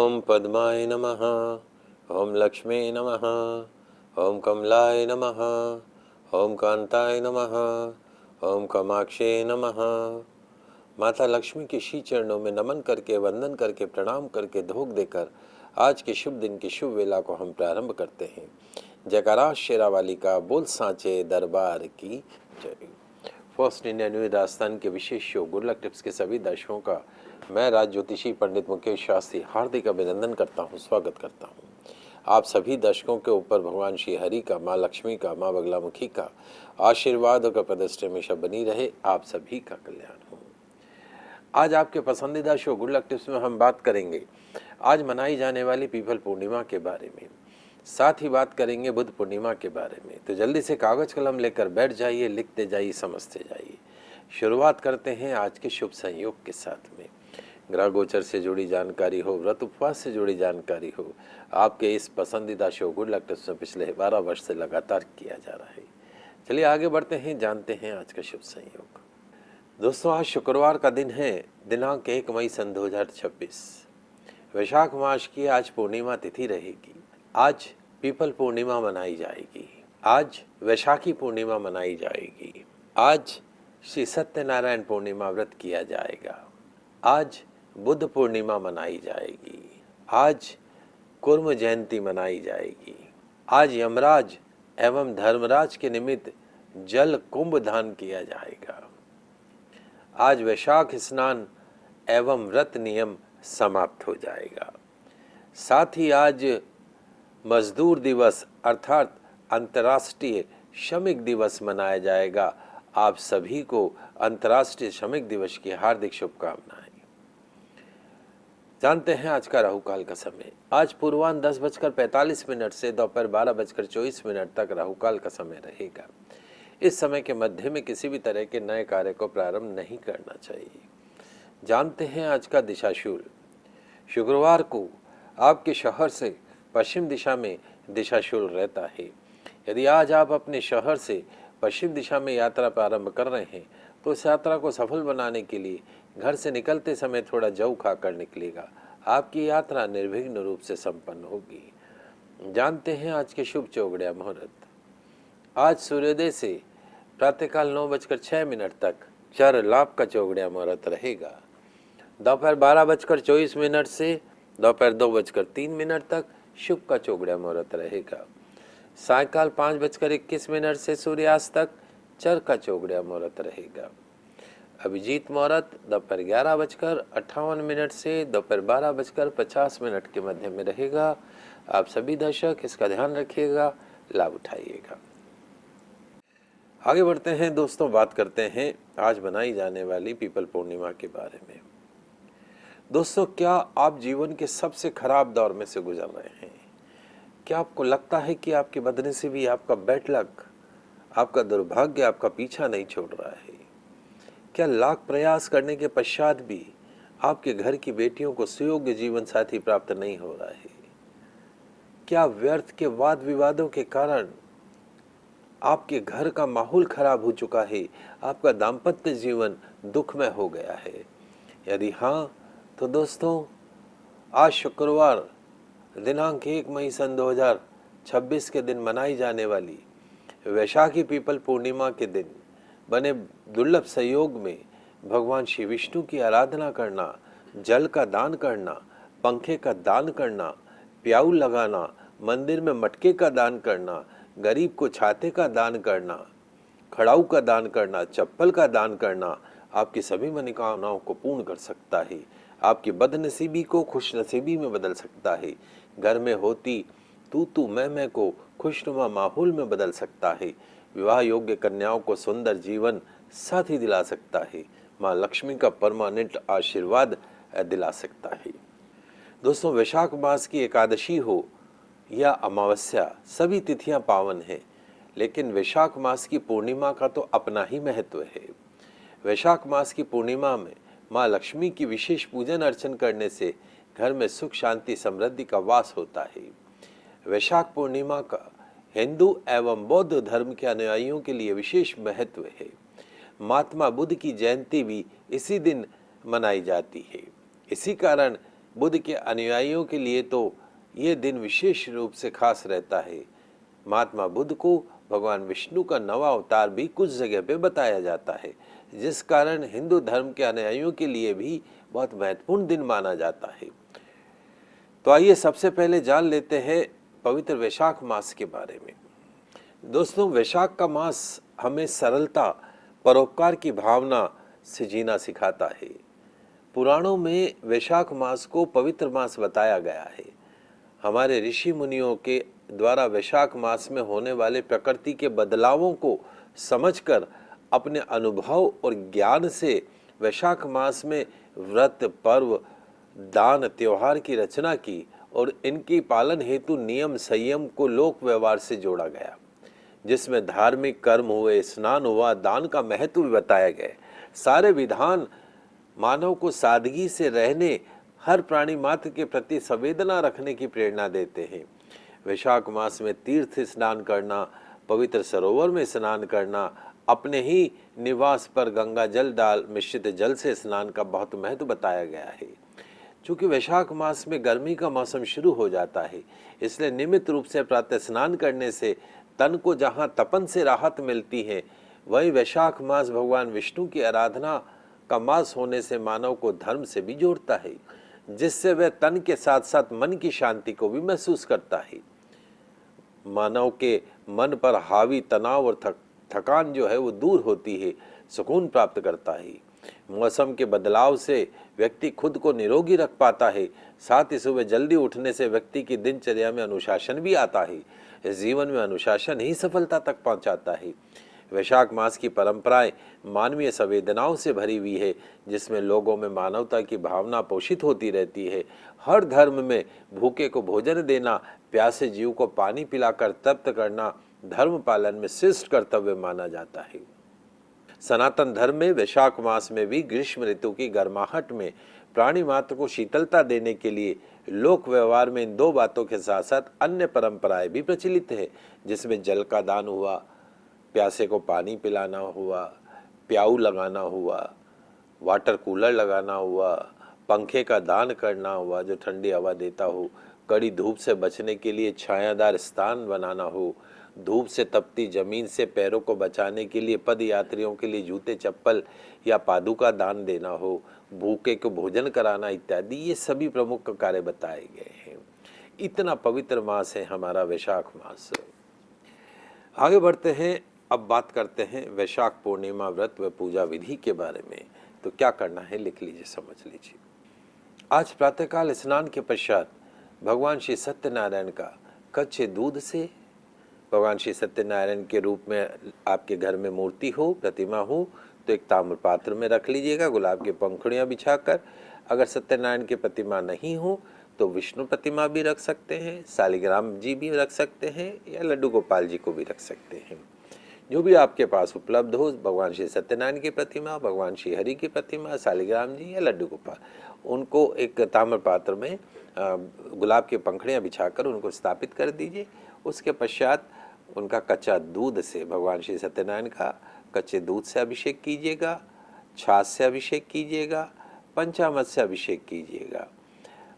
ओम पद्माय नमः। ओम लक्ष्मी नमः। ओम कमलाय नमः। ओम कांताय नमः। ओम कामाक्षे नमः। माता लक्ष्मी के श्री चरणों में नमन करके, वंदन करके, प्रणाम करके, धोख देकर आज के शुभ दिन की शुभ वेला को हम प्रारंभ करते हैं। जयकारा शेरावाली का, बोल सांचे दरबार की जय। फर्स्ट इंडिया न्यू राजस्थान के विशेष शो गुड लक टिप्स के सभी दर्शकों का मैं राज ज्योतिषी पंडित मुकेश शास्त्री हार्दिक अभिनंदन करता हूं, स्वागत करता हूं। आप सभी दर्शकों के ऊपर भगवान श्री हरि का, माँ लक्ष्मी का, माँ बगलामुखी का आशीर्वाद का प्रदर्शन हमेशा बनी रहे। आप सभी का कल्याण हो। आज आपके पसंदीदा शो गुड लक टिप्स में हम बात करेंगे आज मनाई जाने वाली पीपल पूर्णिमा के बारे में, साथ ही बात करेंगे बुद्ध पूर्णिमा के बारे में। तो जल्दी से कागज कलम लेकर बैठ जाइए, लिखते जाइए, समझते जाइए। शुरुआत करते हैं आज के शुभ संयोग के साथ में। ग्रह गोचर से जुड़ी जानकारी हो, व्रत उपवास से जुड़ी जानकारी हो, आपके इस पसंदीदा शो गुड लक टिप्स में पिछले 12 वर्ष से लगातार किया जा रहा है। चलिए आगे बढ़ते हैं, जानते हैं आज का शुभ संयोग। दोस्तों, आज शुक्रवार का दिन है, दिनांक 1 मई सन 2026। वैशाख मास की आज पूर्णिमा तिथि रहेगी। आज पीपल पूर्णिमा मनाई जाएगी। आज वैशाखी पूर्णिमा मनाई जाएगी। आज श्री सत्यनारायण पूर्णिमा व्रत किया जाएगा। आज बुद्ध पूर्णिमा मनाई जाएगी। आज कुर्म जयंती मनाई जाएगी। आज यमराज एवं धर्मराज के निमित्त जल कुंभ दान किया जाएगा। आज वैशाख स्नान एवं व्रत नियम समाप्त हो जाएगा। साथ ही आज मजदूर दिवस अर्थात अंतर्राष्ट्रीय श्रमिक दिवस मनाया जाएगा। आप सभी को अंतर्राष्ट्रीय श्रमिक दिवस की हार्दिक शुभकामनाएं। जानते हैं आज का राहुकाल का समय। आज पूर्वाह्न 10:45 से दोपहर 12:24 तक राहुकाल का समय रहेगा। इस समय के मध्य में किसी भी तरह के नए कार्य को प्रारंभ नहीं करना चाहिए। जानते हैं आज का दिशाशूल। शुक्रवार को आपके शहर से पश्चिम दिशा में दिशाशूल रहता है। यदि आज आप अपने शहर से पश्चिम दिशा में यात्रा प्रारंभ कर रहे हैं तो इस यात्रा को सफल बनाने के लिए घर से निकलते समय थोड़ा जौ खाकर निकलेगा। आपकी यात्रा निर्विघ्न रूप से संपन्न होगी। जानते हैं आज के शुभ चौगड़िया मुहूर्त। आज सूर्योदय से प्रातःकाल 9:06 तक चर लाभ का चौगड़िया मुहूर्त रहेगा। दोपहर 12:24 से दोपहर 2:03 तक शुभ का चौगड़िया मुहूर्त रहेगा। सायकाल 5:21 से सूर्यास्त तक चर का चौगड़िया मुहूर्त रहेगा। अभिजीत मुहूर्त दोपहर 11:58 से दोपहर 12:50 के मध्य में रहेगा। आप सभी दर्शक इसका ध्यान रखिएगा, लाभ उठाइएगा। आगे बढ़ते हैं दोस्तों, बात करते हैं आज मनाई जाने वाली पीपल पूर्णिमा के बारे में। दोस्तों, क्या आप जीवन के सबसे खराब दौर में से गुजर रहे हैं? क्या आपको लगता है कि आपके बदनसीबी, आपका बैड लक, आपका दुर्भाग्य आपका पीछा नहीं छोड़ रहा है? क्या लाख प्रयास करने के पश्चात भी आपके घर की बेटियों को सुयोग्य जीवन साथी प्राप्त नहीं हो रहा है? क्या व्यर्थ के वाद विवादों के कारण आपके घर का माहौल खराब हो चुका है? आपका दाम्पत्य जीवन दुखमय हो गया है? यदि हाँ, तो दोस्तों, आज शुक्रवार दिनांक 1 मई सन 2026 के दिन मनाई जाने वाली वैशाखी पीपल पूर्णिमा के दिन बने दुर्लभ संयोग में भगवान श्री विष्णु की आराधना करना, जल का दान करना, पंखे का दान करना, प्याऊ लगाना, मंदिर में मटके का दान करना, गरीब को छाते का दान करना, खड़ाऊ का दान करना, चप्पल का दान करना आपकी सभी मनोकामनाओं को पूर्ण कर सकता है। आपकी बदनसीबी को खुशनसीबी में बदल सकता है। घर में होती तू मैं को खुशनुमा माहौल में बदल सकता है। विवाह योग्य कन्याओं को सुंदर जीवन साथी दिला सकता है। माँ लक्ष्मी का परमानेंट आशीर्वाद दिला सकता है। दोस्तों, वैशाख मास की एकादशी हो या अमावस्या, सभी तिथियां पावन हैं, लेकिन वैशाख मास की पूर्णिमा का तो अपना ही महत्व है। वैशाख मास की पूर्णिमा में माँ लक्ष्मी की विशेष पूजन अर्चन करने से घर में सुख शांति समृद्धि का वास होता है। वैशाख पूर्णिमा का हिंदू एवं बौद्ध धर्म के अनुयायियों के लिए विशेष महत्व है। महात्मा बुद्ध की जयंती भी इसी दिन मनाई जाती है। इसी कारण बुद्ध के अनुयायियों के लिए तो ये दिन विशेष रूप से खास रहता है। महात्मा बुद्ध को भगवान विष्णु का नवा अवतार भी कुछ जगह पे बताया जाता है, जिस कारण हिंदू धर्म के अनुयायियों के लिए भी बहुत महत्वपूर्ण दिन माना जाता है। तो आइए सबसे पहले जान लेते हैं पवित्र वैशाख मास के बारे में। दोस्तों, वैशाख का मास हमें सरलता, परोपकार की भावना से जीना सिखाता है। पुराणों में वैशाख मास को पवित्र मास बताया गया है। हमारे ऋषि मुनियों के द्वारा वैशाख मास में होने वाले प्रकृति के बदलावों को समझकर अपने अनुभव और ज्ञान से वैशाख मास में व्रत, पर्व, दान, त्योहार की रचना की और इनकी पालन हेतु नियम संयम को लोक व्यवहार से जोड़ा गया, जिसमें धार्मिक कर्म हुए, स्नान हुआ, दान का महत्व भी बताया गया। सारे विधान मानव को सादगी से रहने, हर प्राणी मात्र के प्रति संवेदना रखने की प्रेरणा देते हैं। वैशाख मास में तीर्थ स्नान करना, पवित्र सरोवर में स्नान करना, अपने ही निवास पर गंगा जल डाल मिश्रित जल से स्नान का बहुत महत्व बताया गया है। चूँकि वैशाख मास में गर्मी का मौसम शुरू हो जाता है, इसलिए नियमित रूप से प्रातः स्नान करने से तन को जहाँ तपन से राहत मिलती है, वहीं वैशाख मास भगवान विष्णु की आराधना का मास होने से मानव को धर्म से भी जोड़ता है, जिससे वह तन के साथ साथ मन की शांति को भी महसूस करता है। मानव के मन पर हावी तनाव और थकान जो है वो दूर होती है, सुकून प्राप्त करता है। मौसम के बदलाव से व्यक्ति खुद को निरोगी रख पाता है। साथ ही सुबह जल्दी उठने से व्यक्ति की दिनचर्या में अनुशासन भी आता है। इस जीवन में अनुशासन ही सफलता तक पहुंचाता है। वैशाख मास की परंपराएं मानवीय संवेदनाओं से भरी हुई है, जिसमें लोगों में मानवता की भावना पोषित होती रहती है। हर धर्म में भूखे को भोजन देना, प्यासे जीव को पानी पिलाकर तृप्त करना धर्म पालन में श्रेष्ठ कर्तव्य माना जाता है। सनातन धर्म में वैशाख मास में भी ग्रीष्म ऋतु की गर्माहट में प्राणी मात्र को शीतलता देने के लिए लोक व्यवहार में इन दो बातों के साथ साथ अन्य परंपराएं भी प्रचलित है, जिसमें जल का दान हुआ, प्यासे को पानी पिलाना हुआ, प्याऊ लगाना हुआ, वाटर कूलर लगाना हुआ, पंखे का दान करना हुआ जो ठंडी हवा देता हो, कड़ी धूप से बचने के लिए छायादार स्थान बनाना हो, धूप से तपती जमीन से पैरों को बचाने के लिए पद यात्रियों के लिए जूते चप्पल या पादुका दान देना हो, भूखे को भोजन कराना इत्यादि, ये सभी प्रमुख कार्य बताए गए हैं। इतना पवित्र मास है हमारा वैशाख मास। आगे बढ़ते हैं, अब बात करते हैं वैशाख पूर्णिमा व्रत व पूजा विधि के बारे में। तो क्या करना है लिख लीजिए, समझ लीजिए। आज प्रातःकाल स्नान के पश्चात भगवान श्री सत्यनारायण का कच्चे दूध से, भगवान श्री सत्यनारायण के रूप में आपके घर में मूर्ति हो, प्रतिमा हो, तो एक ताम्र पात्र में रख लीजिएगा, गुलाब की पंखुड़ियाँ बिछाकर। अगर सत्यनारायण की प्रतिमा नहीं हो तो विष्णु प्रतिमा भी रख सकते हैं, शालिग्राम जी भी रख सकते हैं, या लड्डू गोपाल जी को भी रख सकते हैं। जो भी आपके पास उपलब्ध हो, भगवान श्री सत्यनारायण की प्रतिमा, भगवान श्री हरि की प्रतिमा, शालिग्राम जी या लड्डू गोपाल, उनको एक ताम्र पात्र में गुलाब की पंखुड़ियाँ बिछाकर उनको स्थापित कर दीजिए। उसके पश्चात उनका कच्चा दूध से, भगवान श्री सत्यनारायण का कच्चे दूध से अभिषेक कीजिएगा, छाछ से अभिषेक कीजिएगा, पंचामृत से अभिषेक कीजिएगा।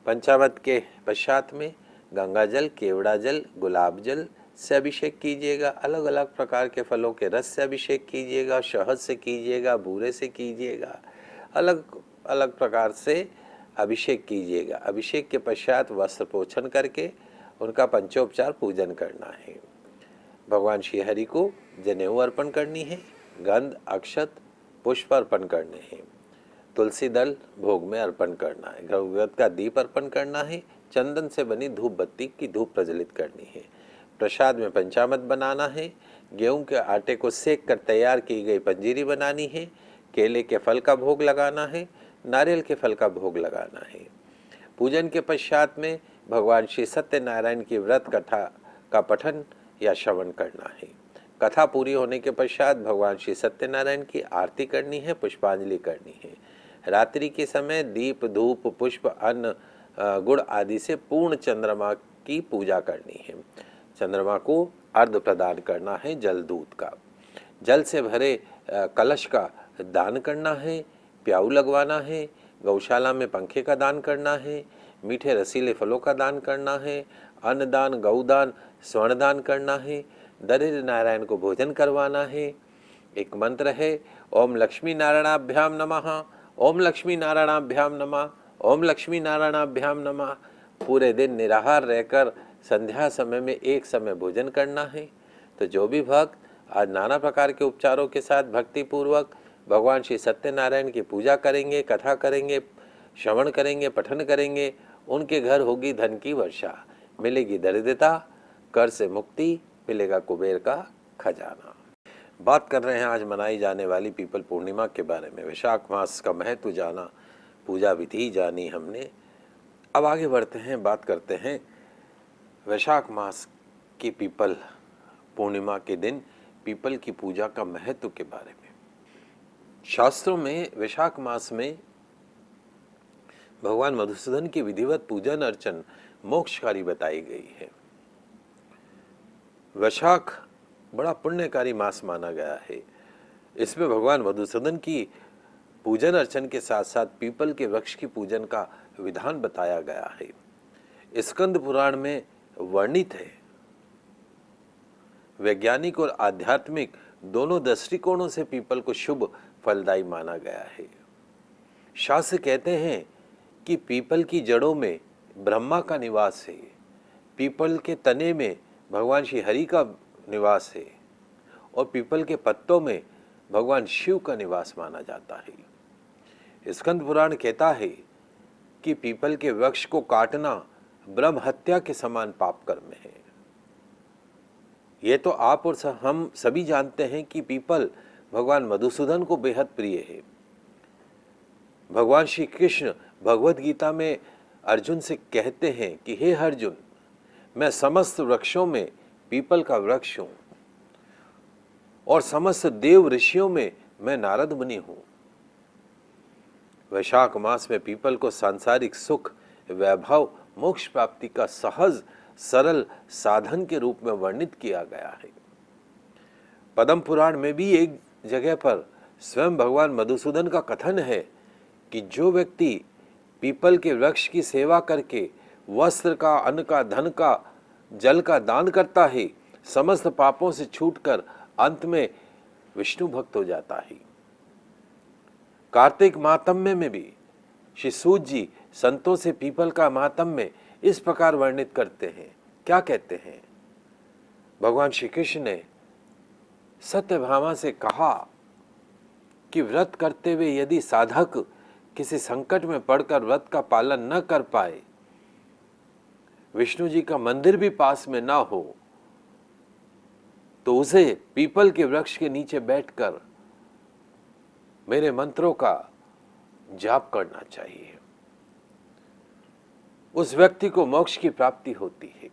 पंचामृत के पश्चात में गंगा जल, केवड़ा जल, गुलाब जल से अभिषेक कीजिएगा। अलग अलग प्रकार के फलों के रस से अभिषेक कीजिएगा, शहद से कीजिएगा, बूरे से कीजिएगा, अलग अलग प्रकार से अभिषेक कीजिएगा। अभिषेक के पश्चात वस्त्र पोषण करके उनका पंचोपचार पूजन करना है। भगवान श्री हरि को जनेऊ अर्पण करनी है, गंध, अक्षत, पुष्प अर्पण करने हैं, तुलसी दल भोग में अर्पण करना है, घृत का दीप अर्पण करना है, चंदन से बनी धूप बत्ती की धूप प्रज्वलित करनी है। प्रसाद में पंचामृत बनाना है, गेहूं के आटे को सेक कर तैयार की गई पंजीरी बनानी है, केले के फल का भोग लगाना है, नारियल के फल का भोग लगाना है। पूजन के पश्चात में भगवान श्री सत्यनारायण की व्रत कथा का पठन या श्रवण करना है। कथा पूरी होने के पश्चात भगवान श्री सत्यनारायण की आरती करनी है, पुष्पांजलि करनी है। रात्रि के समय दीप, धूप, पुष्प, अन्न, गुड़ आदि से पूर्ण चंद्रमा की पूजा करनी है। चंद्रमा को अर्घ्य प्रदान करना है जल दूध का। जल से भरे कलश का दान करना है, प्याऊ लगवाना है, गौशाला में पंखे का दान करना है, मीठे रसीले फलों का दान करना है, अन्नदान, गौदान, स्वर्णदान करना है, दरिद्र नारायण को भोजन करवाना है। एक मंत्र है, ओम लक्ष्मी नारायणाभ्याम नमः, ओम लक्ष्मी नारायणाभ्याम नमः, ओम लक्ष्मी नारायणाभ्याम नमः। पूरे दिन निराहार रहकर संध्या समय में एक समय भोजन करना है। तो जो भी भक्त आज नाना प्रकार के उपचारों के साथ भक्ति पूर्वक भगवान श्री सत्यनारायण की पूजा करेंगे, कथा करेंगे, श्रवण करेंगे, पठन करेंगे, उनके घर होगी धन की वर्षा, मिलेगी दरिद्रता, कर से मुक्ति, मिलेगा कुबेर का खजाना। बात कर रहे हैं आज मनाई जाने वाली पीपल पूर्णिमा के बारे में। वैशाख मास का महत्व जाना, पूजा विधि जानी हमने। अब आगे बढ़ते हैं, बात करते हैं वैशाख मास की पीपल पूर्णिमा के दिन पीपल की पूजा का महत्व के बारे में। शास्त्रों में वैशाख मास में भगवान मधुसूदन की विधिवत पूजन अर्चन मोक्षकारी बताई गई है। वैशाख बड़ा पुण्यकारी मास माना गया है। इसमें भगवान मधुसूदन की पूजन अर्चन के साथ साथ पीपल के वृक्ष की पूजन का विधान बताया गया है। स्कंद पुराण में वर्णित है। वैज्ञानिक और आध्यात्मिक दोनों दृष्टिकोणों से पीपल को शुभ फलदायी माना गया है। शास्त्र कहते हैं कि पीपल की जड़ों में ब्रह्मा का निवास है, पीपल के तने में भगवान श्री हरि का निवास है और पीपल के पत्तों में भगवान शिव का निवास माना जाता है। स्कंद पुराण कहता है कि पीपल के वृक्ष को काटना ब्रह्म हत्या के समान पाप कर्म है। ये तो आप और हम सभी जानते हैं कि पीपल भगवान मधुसूदन को बेहद प्रिय है। भगवान श्री कृष्ण भगवद गीता में अर्जुन से कहते हैं कि हे अर्जुन, मैं समस्त वृक्षों में पीपल का वृक्ष हूं और समस्त देव ऋषियों में मैं नारद मुनि हूं। वैशाख मास में पीपल को सांसारिक सुख, वैभव, मोक्ष प्राप्ति का सहज सरल साधन के रूप में वर्णित किया गया है। पद्म पुराण में भी एक जगह पर स्वयं भगवान मधुसूदन का कथन है कि जो व्यक्ति पीपल के वृक्ष की सेवा करके वस्त्र का, अन्न का, धन का, जल का दान करता है, समस्त पापों से छूटकर अंत में विष्णु भक्त हो जाता है। कार्तिक महात्म्य में भी श्री सूत जी संतों से पीपल का महात्म्य इस प्रकार वर्णित करते हैं। क्या कहते हैं? भगवान श्री कृष्ण ने सत्यभामा से कहा कि व्रत करते हुए यदि साधक किसी संकट में पड़कर व्रत का पालन न कर पाए, विष्णु जी का मंदिर भी पास में ना हो, तो उसे पीपल के वृक्ष के नीचे बैठकर मेरे मंत्रों का जाप करना चाहिए। उस व्यक्ति को मोक्ष की प्राप्ति होती है।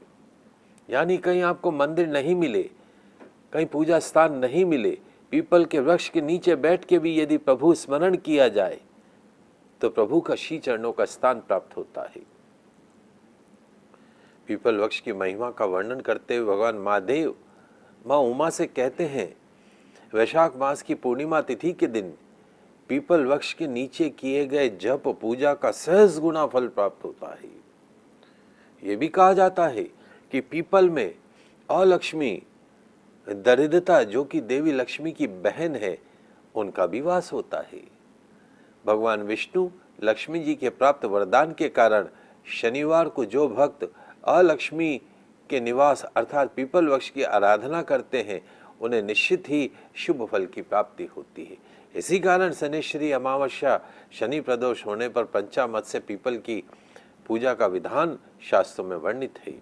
यानी कहीं आपको मंदिर नहीं मिले, कहीं पूजा स्थान नहीं मिले, पीपल के वृक्ष के नीचे बैठ के भी यदि प्रभु स्मरण किया जाए तो प्रभु का श्री चरणों का स्थान प्राप्त होता है। पीपल वृक्ष की महिमा का वर्णन करते हुए भगवान महादेव माँ उमा से कहते हैं, वैशाख मास की पूर्णिमा तिथि के दिन पीपल वृक्ष के नीचे किए गए जप पूजा का सहज गुना फल प्राप्त होता है। ये भी कहा जाता है कि पीपल में अलक्ष्मी, दरिद्रता जो कि देवी लक्ष्मी की बहन है, उनका भी वास होता है। भगवान विष्णु लक्ष्मी जी के प्राप्त वरदान के कारण शनिवार को जो भक्त अलक्ष्मी के निवास अर्थात पीपल वृक्ष की आराधना करते हैं, उन्हें निश्चित ही शुभ फल की प्राप्ति होती है। इसी कारण शनिश्री अमावस्या, शनि प्रदोष होने पर पंचामत से पीपल की पूजा का विधान शास्त्रों में वर्णित है।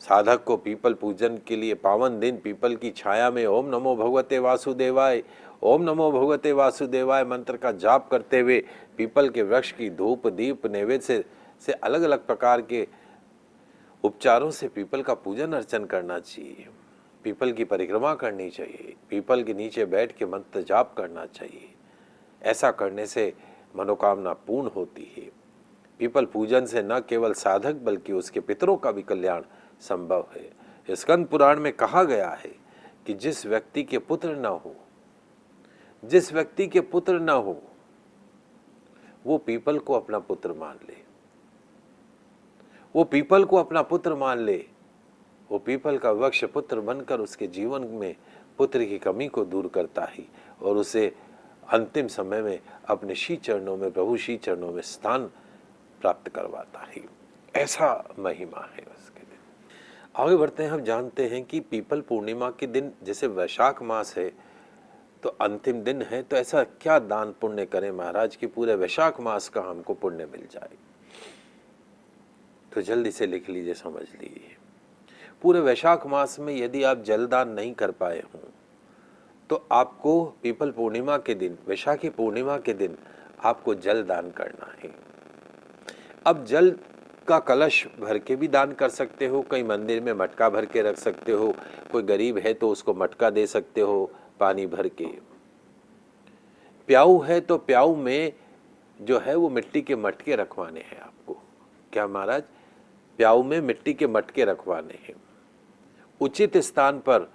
साधक को पीपल पूजन के लिए पावन दिन पीपल की छाया में ओम नमो भगवते वासुदेवाय, ओम नमो भगवते वासुदेवाय मंत्र का जाप करते हुए पीपल के वृक्ष की धूप, दीप, नैवेद्य से अलग अलग प्रकार के उपचारों से पीपल का पूजन अर्चन करना चाहिए। पीपल की परिक्रमा करनी चाहिए, पीपल के नीचे बैठ के मंत्र जाप करना चाहिए। ऐसा करने से मनोकामना पूर्ण होती है। पीपल पूजन से न केवल साधक बल्कि उसके पितरों का भी कल्याण संभव है। स्कंद पुराण में कहा गया है कि जिस व्यक्ति के पुत्र न हो, जिस व्यक्ति के पुत्र न हो, वो पीपल को अपना पुत्र मान ले। वो पीपल को अपना पुत्र मान ले, वो पीपल का वृक्ष पुत्र बनकर उसके जीवन में पुत्र की कमी को दूर करता है और उसे अंतिम समय में अपने श्री चरणों में, प्रभु श्री चरणों में स्थान प्राप्त करवाता है। ऐसा महिमा है उसके दिन। आगे बढ़ते हैं। हम जानते हैं कि पीपल पूर्णिमा के दिन, जैसे वैशाख मास है तो अंतिम दिन है, तो ऐसा क्या दान पुण्य करें महाराज कि पूरे वैशाख मास का हमको पुण्य मिल जाए। तो जल्दी से लिख लीजिए, समझ लीजिए। पूरे वैशाख मास में यदि आप जलदान नहीं कर पाए हों तो आपको पीपल पूर्णिमा के दिन, वैशाखी पूर्णिमा के दिन आपको जल दान करना है। अब जल का कलश भर के भी दान कर सकते हो, कई मंदिर में मटका भर के रख सकते हो, कोई गरीब है तो उसको मटका दे सकते हो पानी भर के। प्याऊ है तो प्याऊ में जो है वो मिट्टी के मटके रखवाने हैं आपको। क्या महाराज? प्याऊ में मिट्टी के मटके रखवाने हैं। उचित स्थान पर,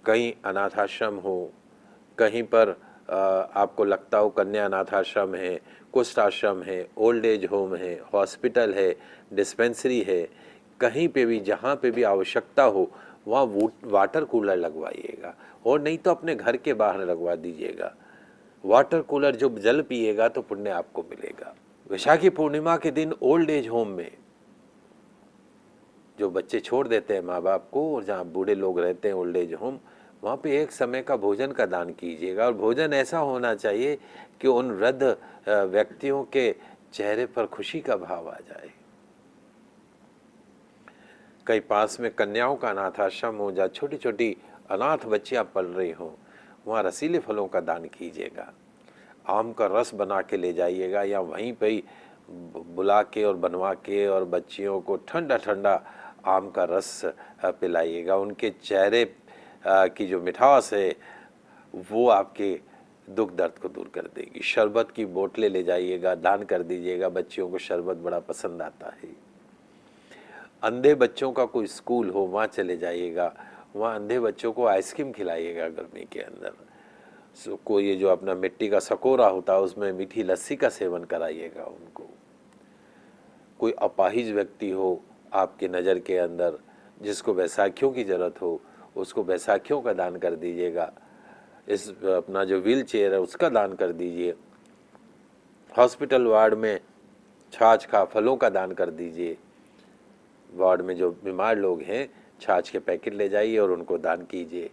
कहीं अनाथ आश्रम हो, कहीं पर आपको लगता हो कन्या अनाथ आश्रम है, कुष्ठ आश्रम है, ओल्ड एज होम है, हॉस्पिटल है, डिस्पेंसरी है, कहीं पे भी जहाँ पे भी आवश्यकता हो वहाँ वाटर कूलर लगवाइएगा, और नहीं तो अपने घर के बाहर लगवा दीजिएगा। वाटर कूलर जो जल पिएगा तो पुण्य आपको मिलेगा। वैशाखी पूर्णिमा के दिन ओल्ड एज होम में जो बच्चे छोड़ देते हैं माँ बाप को, और जहाँ बूढ़े लोग रहते हैं ओल्ड एज होम, वहाँ पे एक समय का भोजन का दान कीजिएगा। और भोजन ऐसा होना चाहिए कि उन वृद्ध व्यक्तियों के चेहरे पर खुशी का भाव आ जाए। कहीं पास में कन्याओं का अनाथ आश्रम हो, जहाँ छोटी छोटी अनाथ बच्चियाँ पल रही हों, वहाँ रसीले फलों का दान कीजिएगा। आम का रस बना के ले जाइएगा, या वहीं पे ही बुला के और बनवा के और बच्चियों को ठंडा ठंडा आम का रस पिलाइएगा। उनके चेहरे की जो मिठास है वो आपके दुख दर्द को दूर कर देगी। शरबत की बोतलें ले जाइएगा, दान कर दीजिएगा। बच्चियों को शरबत बड़ा पसंद आता है। अंधे बच्चों का कोई स्कूल हो, वहाँ चले जाइएगा, वहाँ अंधे बच्चों को आइसक्रीम खिलाइएगा गर्मी के अंदर। कोई ये जो अपना मिट्टी का सकोरा होता है उसमें मीठी लस्सी का सेवन कराइएगा उनको। कोई अपाहिज व्यक्ति हो आपके नज़र के अंदर, जिसको बैसाखियों की ज़रूरत हो, उसको बैसाखियों का दान कर दीजिएगा। इस अपना जो व्हील चेयर है उसका दान कर दीजिए। हॉस्पिटल वार्ड में छाछ का, फलों का दान कर दीजिए। वार्ड में जो बीमार लोग हैं, छाछ के पैकेट ले जाइए और उनको दान कीजिए।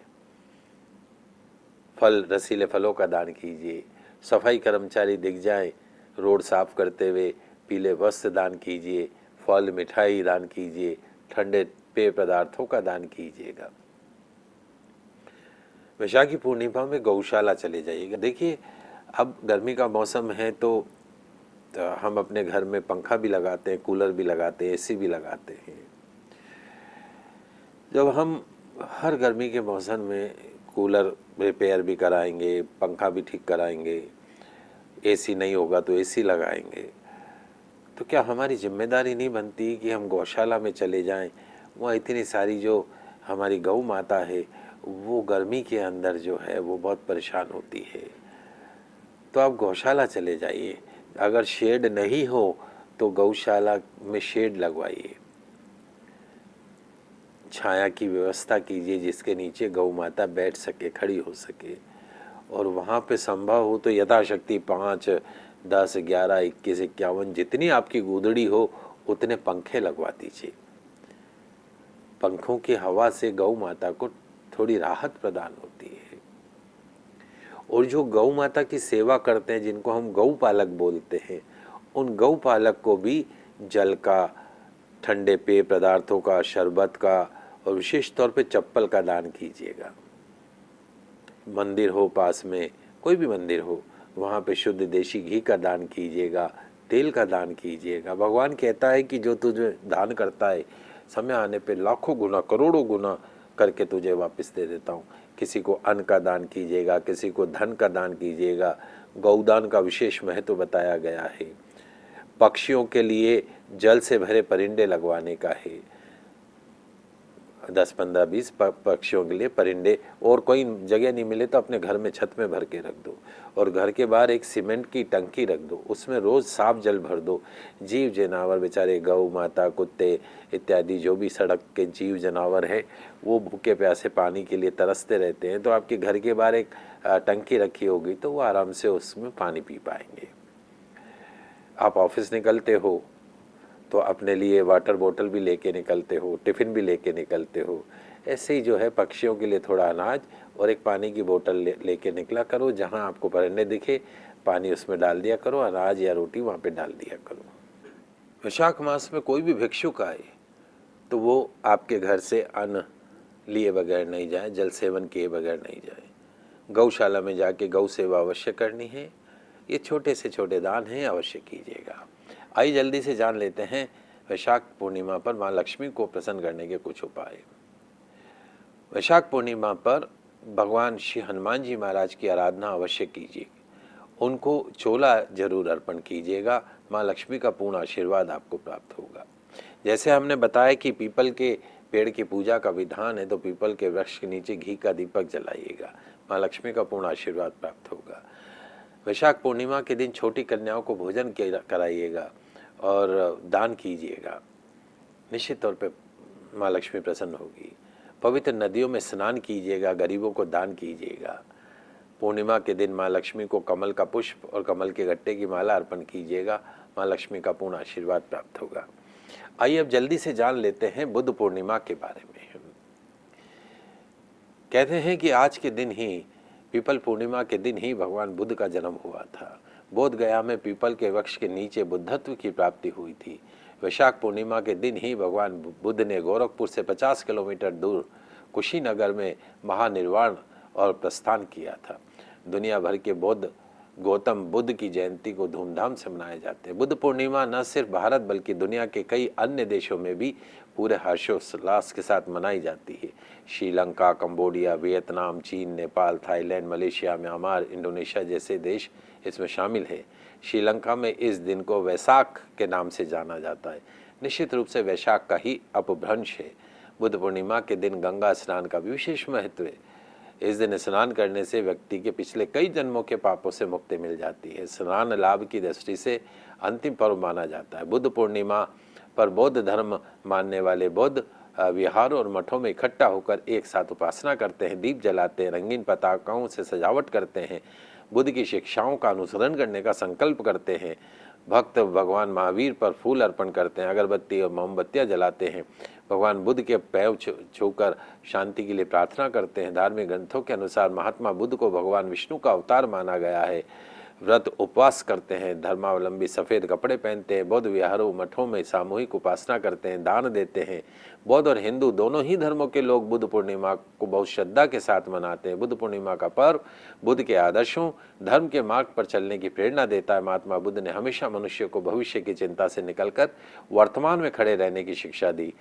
फल, रसीले फलों का दान कीजिए। सफाई कर्मचारी दिख जाए रोड साफ करते हुए, पीले वस्त्र दान कीजिए। फल, मिठाई दान कीजिए। ठंडे पेय पदार्थों का दान कीजिएगा। वैशाखी पूर्णिमा में गौशाला चले जाइएगा। देखिए, अब गर्मी का मौसम है तो हम अपने घर में पंखा भी लगाते हैं, कूलर भी लगाते हैं, एसी भी लगाते हैं। जब हम हर गर्मी के मौसम में कूलर रिपेयर भी कराएंगे, पंखा भी ठीक कराएंगे, एसी नहीं होगा तो एसी लगाएंगे, तो क्या हमारी जिम्मेदारी नहीं बनती कि हम गौशाला में चले जाएं? वहाँ इतनी सारी जो हमारी गौ माता है वो गर्मी के अंदर जो है वो बहुत परेशान होती है। तो आप गौशाला चले जाइए। अगर शेड नहीं हो तो गौशाला में शेड लगवाइए, छाया की व्यवस्था कीजिए जिसके नीचे गौ माता बैठ सके, खड़ी हो सके। और वहाँ पे संभव हो तो यथाशक्ति 5, 10, 11, 21, 51 जितनी आपकी गुदड़ी हो उतने पंखे लगवा दीजिए। पंखों की हवा से गौ माता को थोड़ी राहत प्रदान होती है। और जो गौ माता की सेवा करते हैं, जिनको हम गौ पालक बोलते हैं, उन गौ पालक को भी जल का, ठंडे पेय पदार्थों का, शरबत का और विशेष तौर पे चप्पल का दान कीजिएगा। मंदिर हो पास में, कोई भी मंदिर हो, वहाँ पे शुद्ध देशी घी का दान कीजिएगा, तेल का दान कीजिएगा। भगवान कहता है कि जो तुझे दान करता है, समय आने पे लाखों गुना, करोड़ों गुना करके तुझे वापस दे देता हूँ। किसी को अन्न का दान कीजिएगा, किसी को धन का दान कीजिएगा। गौदान का विशेष महत्व बताया गया है। पक्षियों के लिए जल से भरे परिंदे लगवाने का है। 10, 15, 20 पक्षियों के लिए परिंदे, और कोई जगह नहीं मिले तो अपने घर में छत में भर के रख दो, और घर के बाहर एक सीमेंट की टंकी रख दो, उसमें रोज़ साफ जल भर दो। जीव जानवर बेचारे गौ माता, कुत्ते इत्यादि जो भी सड़क के जीव जानवर हैं वो भूखे प्यासे पानी के लिए तरसते रहते हैं, तो आपके घर के बाहर एक टंकी रखी होगी तो वो आराम से उसमें पानी पी पाएंगे। आप ऑफिस निकलते हो तो अपने लिए वाटर बोतल भी लेके निकलते हो, टिफ़िन भी लेके निकलते हो। ऐसे ही जो है पक्षियों के लिए थोड़ा अनाज और एक पानी की बोतल लेके निकला करो। जहाँ आपको परिंदे दिखे पानी उसमें डाल दिया करो, अनाज या रोटी वहाँ पे डाल दिया करो। वैशाख मास में कोई भी भिक्षुक आए तो वो आपके घर से अन्न लिए बगैर नहीं जाए, जल सेवन किए बगैर नहीं जाए। गौशाला में जाके गौ सेवा अवश्य करनी है। ये छोटे से छोटे दान हैं, अवश्य कीजिएगा। आइए जल्दी से जान लेते हैं वैशाख पूर्णिमा पर माँ लक्ष्मी को प्रसन्न करने के कुछ उपाय। वैशाख पूर्णिमा पर भगवान श्री हनुमान जी महाराज की आराधना अवश्य कीजिए। उनको चोला जरूर अर्पण कीजिएगा, माँ लक्ष्मी का पूर्ण आशीर्वाद आपको प्राप्त होगा। जैसे हमने बताया कि पीपल के पेड़ की पूजा का विधान है, तो पीपल के वृक्ष के नीचे घी का दीपक जलाइएगा, माँ लक्ष्मी का पूर्ण आशीर्वाद प्राप्त होगा। वैशाख पूर्णिमा के दिन छोटी कन्याओं को भोजन कराइएगा और दान कीजिएगा, निश्चित तौर पे माँ लक्ष्मी प्रसन्न होगी। पवित्र नदियों में स्नान कीजिएगा, गरीबों को दान कीजिएगा। पूर्णिमा के दिन माँ लक्ष्मी को कमल का पुष्प और कमल के गट्टे की माला अर्पण कीजिएगा, माँ लक्ष्मी का पूर्ण आशीर्वाद प्राप्त होगा। आइए अब जल्दी से जान लेते हैं बुद्ध पूर्णिमा के बारे में। कहते हैं कि आज के दिन ही, पीपल पूर्णिमा के दिन ही भगवान बुद्ध का जन्म हुआ था। बोध गया में पीपल के वृक्ष के नीचे बुद्धत्व की प्राप्ति हुई थी। वैशाख पूर्णिमा के दिन ही भगवान बुद्ध ने गोरखपुर से 50 किलोमीटर दूर कुशीनगर में महानिर्वाण और प्रस्थान किया था। दुनिया भर के बौद्ध गौतम बुद्ध की जयंती को धूमधाम से मनाए जाते हैं। बुद्ध पूर्णिमा न सिर्फ भारत बल्कि दुनिया के कई अन्य देशों में भी पूरे हर्षोल्लास के साथ मनाई जाती है। श्रीलंका, कंबोडिया, वियतनाम, चीन, Nepal, Thailand, Malaysia, Myanmar, Indonesia जैसे देश इसमें शामिल है। श्रीलंका में इस दिन को वैशाख के नाम से जाना जाता है। निश्चित रूप से वैशाख का ही अपभ्रंश है। बुद्ध पूर्णिमा के दिन गंगा स्नान का भी विशेष महत्व है। इस दिन स्नान करने से व्यक्ति के पिछले कई जन्मों के पापों से मुक्ति मिल जाती है। स्नान लाभ की दृष्टि से अंतिम पर्व माना जाता है। बुद्ध पूर्णिमा पर बौद्ध धर्म मानने वाले बौद्ध विहारों और मठों में इकट्ठा होकर एक साथ उपासना करते हैं, दीप जलाते हैं, रंगीन पताकाओं से सजावट करते हैं, बुद्ध की शिक्षाओं का अनुसरण करने का संकल्प करते हैं। भक्त भगवान महावीर पर फूल अर्पण करते हैं, अगरबत्ती और मोमबत्तियाँ जलाते हैं, भगवान बुद्ध के पैर छूकर शांति के लिए प्रार्थना करते हैं। धार्मिक ग्रंथों के अनुसार महात्मा बुद्ध को भगवान विष्णु का अवतार माना गया है। व्रत उपवास करते हैं, धर्मावलंबी सफ़ेद कपड़े पहनते हैं, बौद्ध विहारों मठों में सामूहिक उपासना करते हैं, दान देते हैं। बौद्ध और हिंदू दोनों ही धर्मों के लोग बुद्ध पूर्णिमा को बहुत श्रद्धा के साथ मनाते हैं। बुद्ध पूर्णिमा का पर्व बुद्ध के आदर्शों, धर्म के मार्ग पर चलने की प्रेरणा देता है। महात्मा बुद्ध ने हमेशा मनुष्य को भविष्य की चिंता से निकलकर वर्तमान में खड़े रहने की शिक्षा दी।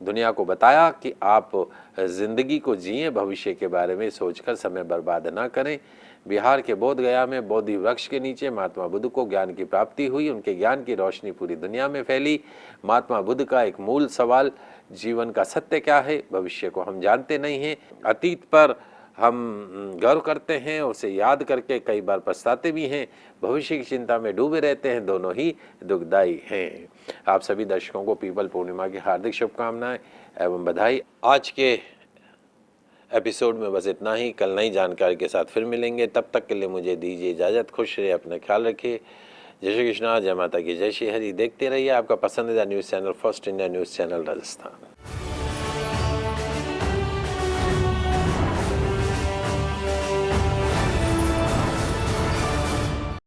दुनिया को बताया कि आप जिंदगी को जिए, भविष्य के बारे में सोचकर समय बर्बाद ना करें। बिहार के बोध गया में बोधि वृक्ष के नीचे महात्मा बुद्ध को ज्ञान की प्राप्ति हुई। उनके ज्ञान की रोशनी पूरी दुनिया में फैली। महात्मा बुद्ध का एक मूल सवाल, जीवन का सत्य क्या है? भविष्य को हम जानते नहीं हैं। अतीत पर हम गर्व करते हैं, उसे याद करके कई बार पछताते भी हैं। भविष्य की चिंता में डूबे रहते हैं, दोनों ही दुखदायी हैं। आप सभी दर्शकों को पीपल पूर्णिमा की हार्दिक शुभकामनाएं एवं बधाई। आज के एपिसोड में बस इतना ही। कल नई जानकारी के साथ फिर मिलेंगे। तब तक के लिए मुझे दीजिए इजाज़त। खुश रहिए, अपना ख्याल रखिए। जय श्री कृष्णा, जय माता की, जय श्री हरि। देखते रहिए आपका पसंदीदा news channel first India news channel Rajasthan.